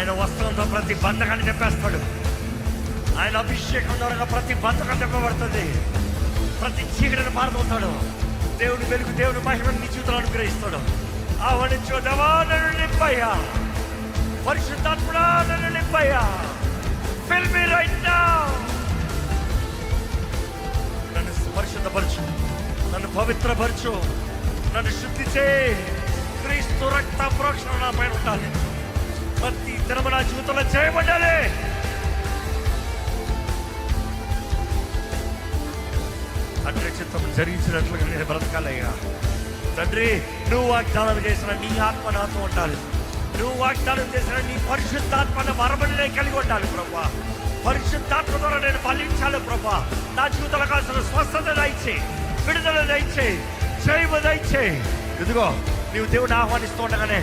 ఆయన వస్త్రంతో ప్రతి బంధకాన్ని చెప్పేస్తాడు. ఆయన అభిషేకం ద్వారా ప్రతి బంధకం చెప్పబడుతుంది. ప్రతి చీకటిని పారదవుతాడు. దేవుని వెలుగు, దేవుని మహిమను నీ జీవితంలో అనుగ్రహిస్తాడు. ఆహ్వానించు దేవా, నన్ను నింపయ్యా, పరిశుద్ధాత్ముడా నన్ను నింపయ్యా. Fill me right now. నన్ను పరిశుద్ధపరచు, నన్ను పవిత్రపరచు, నన్ను శుద్ధి చేయి. క్రీస్తు రక్త ప్రోక్షణ నా పైన ఉండాలి. ప్రతి దినము నా జీవితంలో చేయబడాలి. తండ్రి చిత్తం జరిగించినట్లుగా నేను బ్రతకాలయ్యా. తండ్రి, నువ్వు వాగ్దానం చేసిన నీ ఆత్మ నాతో ఉండాలి. నువ్వు వాగ్దానం చేసిన నీ పరిశుద్ధాత్మ వరమని నేను కలిగి ఉండాలి ప్రభా. పరిశుద్ధాత్మ ద్వారా నేను ఫలించాలి ప్రభా. నా జీవితంలో కావాల్సిన స్వస్థత దయచేయి, విడుదల దయచేయి, జయము దయచేయి. ఇదిగో నీవు దేవుని ఆహ్వానిస్తూ ఉండగానే